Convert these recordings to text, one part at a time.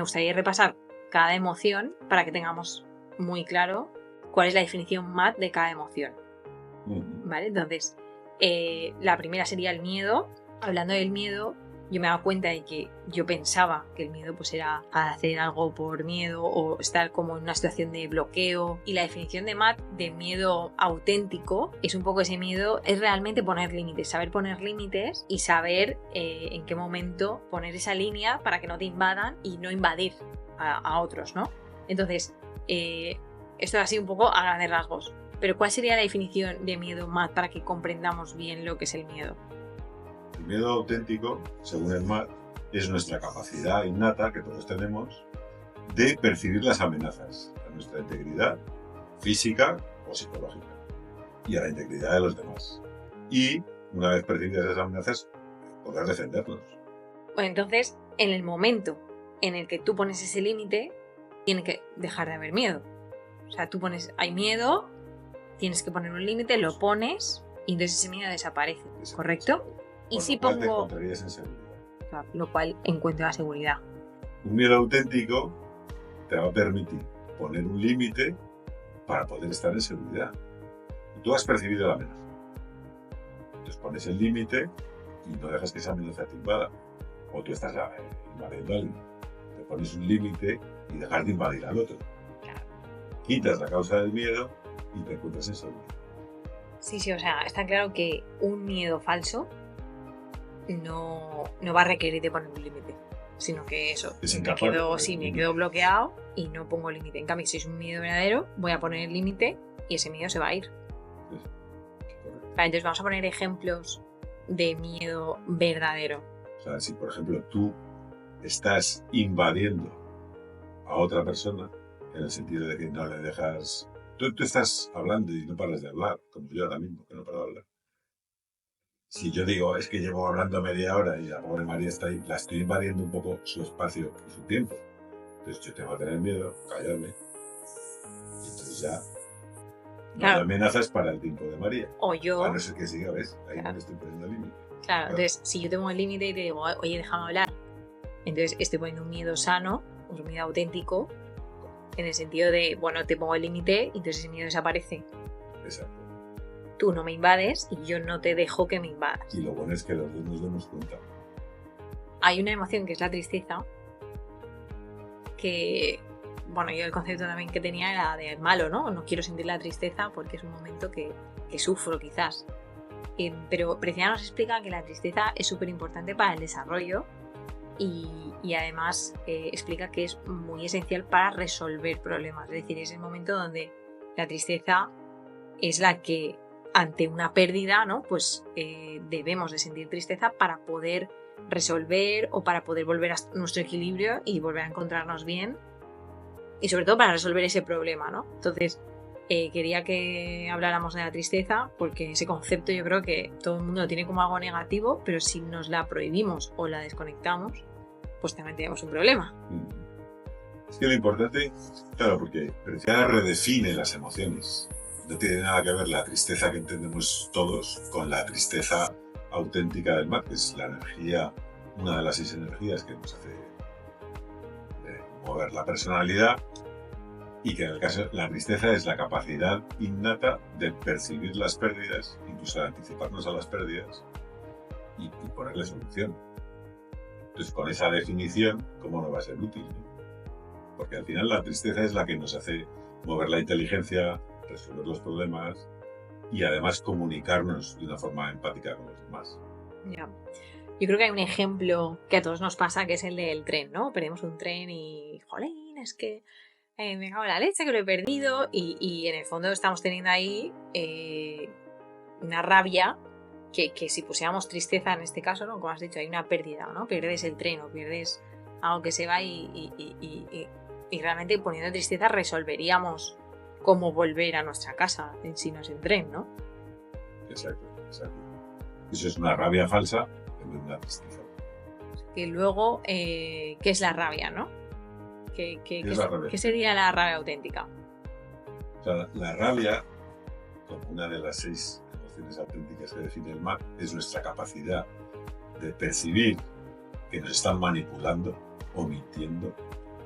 gustaría repasar cada emoción para que tengamos muy claro cuál es la definición MAT de cada emoción. ¿Vale? Entonces, la primera sería el miedo. Hablando del miedo, yo me he dado cuenta de que yo pensaba que el miedo pues era hacer algo por miedo o estar como en una situación de bloqueo. Y la definición de MAT de miedo auténtico es un poco ese miedo, es realmente poner límites, saber poner límites y saber en qué momento poner esa línea para que no te invadan y no invadir a otros, ¿no? Entonces, esto ha sido un poco a grandes rasgos. Pero ¿cuál sería la definición de miedo MAT para que comprendamos bien lo que es el miedo? El miedo auténtico, según el MAT, es nuestra capacidad innata que todos tenemos de percibir las amenazas a nuestra integridad física o psicológica y a la integridad de los demás. Y, una vez percibidas esas amenazas, poder defendernos. Bueno, entonces, en el momento en el que tú pones ese límite, tiene que dejar de haber miedo. O sea, tú pones, hay miedo, tienes que poner un límite, lo pones y entonces ese miedo desaparece, ¿correcto? Y si pongo... Te encontrarías en seguridad. Claro, lo cual encuentro la seguridad. Un miedo auténtico te va a permitir poner un límite para poder estar en seguridad. Y tú has percibido la amenaza. Entonces pones el límite y no dejas que esa amenaza te invada. O tú estás invadiendo a alguien. Te pones un límite y dejas de invadir al otro. Claro. Quitas la causa del miedo y te encuentras en seguridad. Sí, o sea, está claro que un miedo falso no va a requerir de poner un límite, sino que eso, me quedo bloqueado y no pongo límite. En cambio, si es un miedo verdadero, voy a poner el límite y ese miedo se va a ir. Sí. Vale, entonces vamos a poner ejemplos de miedo verdadero. O sea, si por ejemplo tú estás invadiendo a otra persona, en el sentido de que no le dejas... Tú estás hablando y no paras de hablar, como yo ahora mismo, que no paro de hablar. Si yo digo, es que llevo hablando media hora y la pobre María está ahí, la estoy invadiendo un poco su espacio y su tiempo. Entonces yo tengo que tener miedo, callarme. Y entonces ya no hay amenazas para el tiempo de María. O yo... A no ser que siga, ¿ves? Ahí no le estoy poniendo límite. Claro, entonces si yo tengo el límite y te digo, oye, déjame hablar, entonces estoy poniendo un miedo sano, un miedo auténtico, en el sentido de, bueno, te pongo el límite y entonces ese miedo desaparece. Exacto. Tú no me invades y yo no te dejo que me invadas. Y lo bueno es que los dos nos demos cuenta. Hay una emoción que es la tristeza, que, bueno, yo el concepto también que tenía era de malo, ¿no? No quiero sentir la tristeza porque es un momento que sufro quizás. Pero Preciada nos explica que la tristeza es súper importante para el desarrollo y además explica que es muy esencial para resolver problemas. Es decir, es el momento donde la tristeza es la que ante una pérdida, ¿no? Pues debemos de sentir tristeza para poder resolver o para poder volver a nuestro equilibrio y volver a encontrarnos bien y sobre todo para resolver ese problema, ¿no? Entonces quería que habláramos de la tristeza porque ese concepto yo creo que todo el mundo lo tiene como algo negativo, pero si nos la prohibimos o la desconectamos, pues también tenemos un problema. Es que lo importante, claro, porque Preciada redefine las emociones. No tiene nada que ver la tristeza que entendemos todos con la tristeza auténtica del MAT, que es la energía, una de las 6 energías que nos hace mover la personalidad, y que en el caso la tristeza es la capacidad innata de percibir las pérdidas, incluso de anticiparnos a las pérdidas y ponerle solución. Entonces, con esa definición, ¿cómo no va a ser útil? ¿No? Porque al final la tristeza es la que nos hace mover la inteligencia, resolver los problemas y además comunicarnos de una forma empática con los demás. Ya. Yo creo que hay un ejemplo que a todos nos pasa, que es el del tren, ¿no? Perdemos un tren y, jolín, es que me cago en la leche, que lo he perdido y en el fondo estamos teniendo ahí una rabia que si pusiéramos tristeza en este caso, ¿no? Como has dicho, hay una pérdida, ¿no? Pierdes el tren o pierdes algo que se va y realmente poniendo tristeza resolveríamos cómo volver a nuestra casa si no es en tren, ¿no? Exacto. Eso es una rabia falsa en vez de una tristeza. Y luego, ¿qué es la rabia, no? ¿Qué sería la rabia auténtica? O sea, la rabia, como una de las 6 emociones auténticas que define el MAT, es nuestra capacidad de percibir que nos están manipulando o mintiendo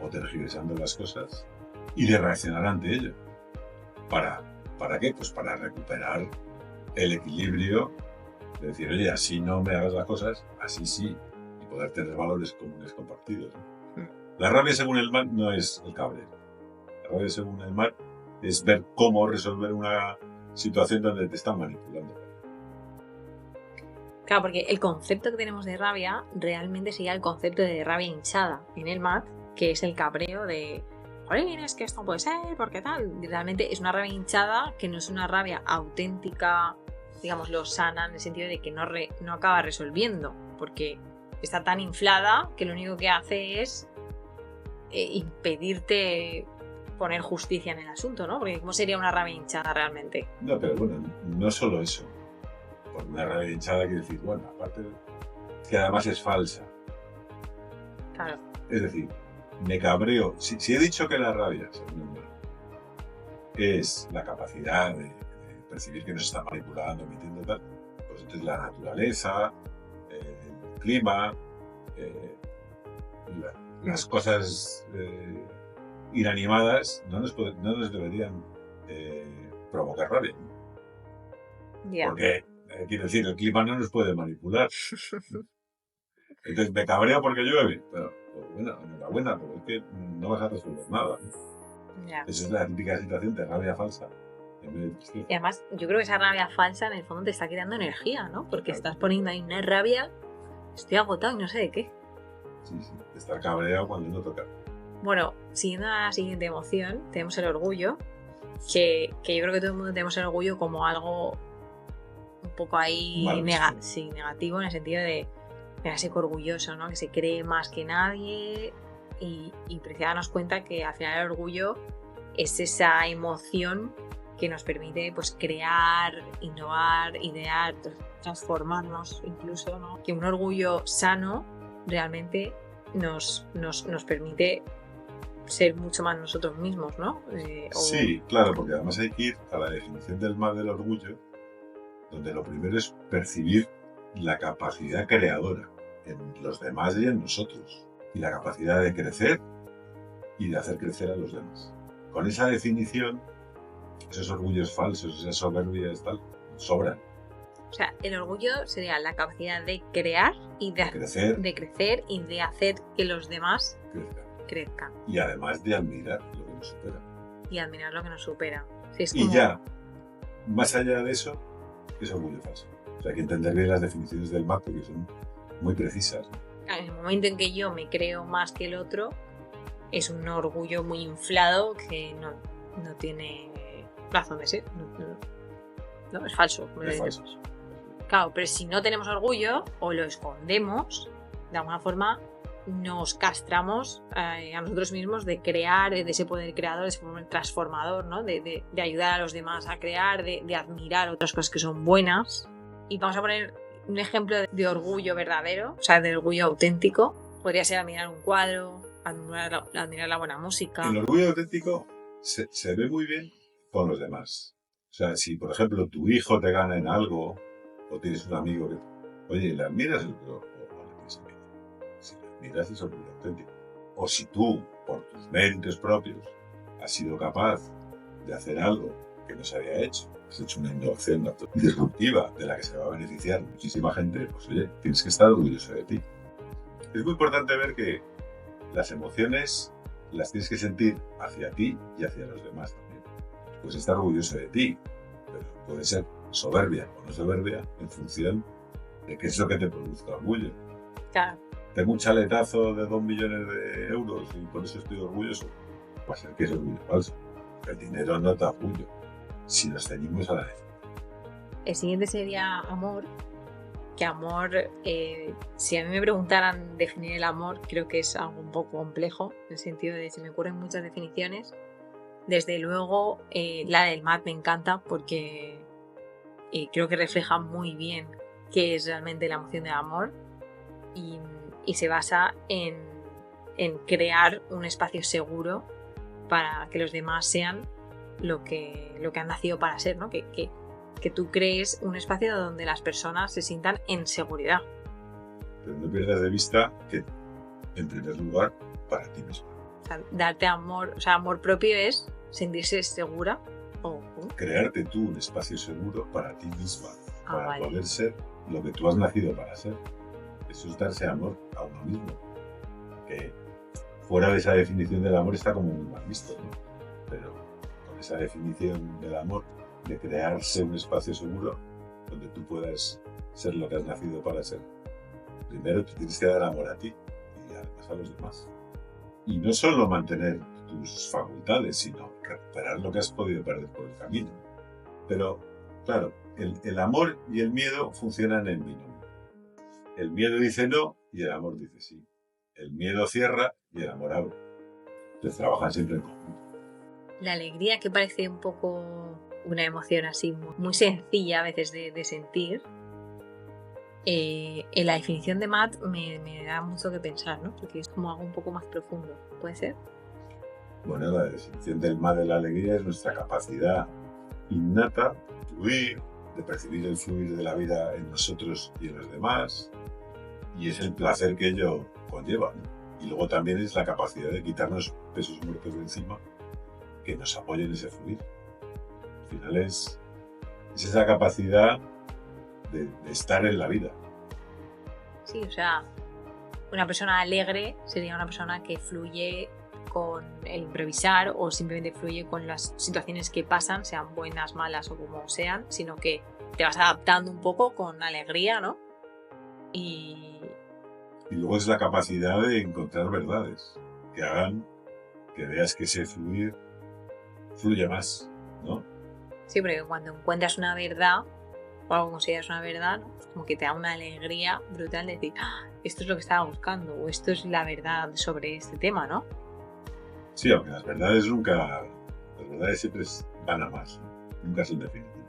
o tergiversando las cosas y de reaccionar ante ello. ¿Para qué? Pues para recuperar el equilibrio de decir, oye, así no me hagas las cosas, así sí, y poder tener valores comunes compartidos, ¿no? La rabia según el mar no es el cabreo. La rabia según el mar es ver cómo resolver una situación donde te están manipulando. Claro, porque el concepto que tenemos de rabia realmente sería el concepto de rabia hinchada en el MAT, que es el cabreo de, jolín, es que esto puede ser, porque tal. Realmente es una rabia hinchada que no es una rabia auténtica, digámoslo, sana, en el sentido de que no acaba resolviendo, porque está tan inflada que lo único que hace es impedirte poner justicia en el asunto, ¿no? Porque ¿cómo sería una rabia hinchada realmente? No, pero bueno, no solo eso. Por una rabia hinchada quiere decir, bueno, aparte que además es falsa. Claro. Es decir, me cabreo. Si he dicho que la rabia, según el mar, es la capacidad de percibir que nos está manipulando, mintiendo y tal, pues entonces la naturaleza, el clima, las cosas inanimadas no nos deberían provocar rabia. Yeah. Porque, quiero decir, el clima no nos puede manipular. Entonces me cabreo porque llueve. Pero bueno, enhorabuena, pero es que no vas a resolver nada. Yeah. Esa es la típica situación de rabia falsa. Y además, yo creo que esa rabia falsa en el fondo te está quitando energía, ¿no? Porque estás poniendo ahí una rabia, estoy agotado y no sé de qué. Sí, de estar cabreado cuando no toca. Bueno, siguiendo a la siguiente emoción, tenemos el orgullo, que yo creo que todo el mundo tenemos el orgullo como algo un poco ahí negativo, en el sentido de ser orgulloso, ¿no? Que se cree más que nadie y precisa darnos cuenta que al final el orgullo es esa emoción que nos permite pues crear, innovar, idear, transformarnos incluso, ¿no? Que un orgullo sano realmente nos permite ser mucho más nosotros mismos, ¿no? Sí, claro, porque además hay que ir a la definición del mal del orgullo, donde lo primero es percibir la capacidad creadora en los demás y en nosotros, y la capacidad de crecer y de hacer crecer a los demás. Con esa definición, esos orgullos falsos, esas soberbias, tal, sobran. O sea, el orgullo sería la capacidad de crear y de crecer y de hacer que los demás crezcan. Y además de admirar lo que nos supera. Y admirar lo que nos supera. Sí, es y como... ya, más allá de eso, es orgullo falso. O sea, hay que entender bien las definiciones del MAP porque son muy precisas, ¿no? En el momento en que yo me creo más que el otro, es un orgullo muy inflado que no tiene razón de ser. No, es falso. Es falso. Claro, pero si no tenemos orgullo o lo escondemos, de alguna forma nos castramos a nosotros mismos de crear, de ese poder creador, de ese poder transformador, ¿no? De ayudar a los demás a crear, de admirar otras cosas que son buenas. Y vamos a poner un ejemplo de orgullo verdadero, o sea, de orgullo auténtico. Podría ser admirar un cuadro, admirar la buena música. El orgullo auténtico se ve muy bien con los demás. O sea, si por ejemplo tu hijo te gana en algo, o tienes un amigo que, oye, le admiras el orgullo. Si le admiras es orgullo auténtico. O si tú, por tus méritos propios, has sido capaz de hacer algo que no se había hecho, has hecho una innovación disruptiva de la que se va a beneficiar muchísima gente, pues oye, tienes que estar orgulloso de ti. Es muy importante ver que las emociones las tienes que sentir hacia ti y hacia los demás también. Puedes estar orgulloso de ti, pero puede ser soberbia o no soberbia en función de qué es lo que te produzca orgullo. Claro. Tengo un chaletazo de 2 millones de euros y por eso estoy orgulloso. Va a ser que es orgullo falso. El dinero no da orgullo si nos ceñimos a la vez. El siguiente sería amor. Que amor, si a mí me preguntaran definir el amor, creo que es algo un poco complejo, en el sentido de que se me ocurren muchas definiciones. Desde luego, la del MAT me encanta porque creo que refleja muy bien qué es realmente la emoción del amor y se basa en crear un espacio seguro para que los demás sean lo que han nacido para ser, ¿no? Que tú crees un espacio donde las personas se sientan en seguridad. Pero no pierdas de vista que, en primer lugar, para ti mismo. O sea, darte amor, o sea, amor propio es sentirse segura. Crearte tú un espacio seguro para ti misma, para vale. poder ser lo que tú has nacido para ser. Eso es darse amor a uno mismo. Que fuera de esa definición del amor está como muy mal visto, ¿no? Pero con esa definición del amor, de crearse un espacio seguro donde tú puedas ser lo que has nacido para ser, primero tú tienes que dar amor a ti y además a los demás. Y no solo mantener tus facultades, sino recuperar lo que has podido perder por el camino. Pero, claro, el amor y el miedo funcionan en binomio. El miedo dice no y el amor dice sí. El miedo cierra y el amor abre. Entonces trabajan siempre en conjunto. La alegría, que parece un poco una emoción así muy sencilla a veces de sentir, en la definición de Matt me da mucho que pensar, ¿no? Porque es como algo un poco más profundo. ¿Puede ser? Bueno, la definición del Matt de la alegría es nuestra capacidad innata de fluir, de percibir el fluir de la vida en nosotros y en los demás, y es el placer que ello conlleva, ¿no? Y luego también es la capacidad de quitarnos pesos muertos de encima que nos apoyen ese fluir. Al final es esa capacidad de estar en la vida. Sí, o sea, una persona alegre sería una persona que fluye con el improvisar o simplemente fluye con las situaciones que pasan, sean buenas, malas o como sean, sino que te vas adaptando un poco con alegría, ¿no? Y luego es la capacidad de encontrar verdades que hagan que veas que ese fluir fluye más, ¿no? Sí, porque cuando encuentras una verdad o algo que consideras una verdad, ¿no? Como que te da una alegría brutal de decir, esto es lo que estaba buscando o esto es la verdad sobre este tema, ¿no? Sí, aunque las verdades siempre van a más, ¿no? Nunca son definitivas.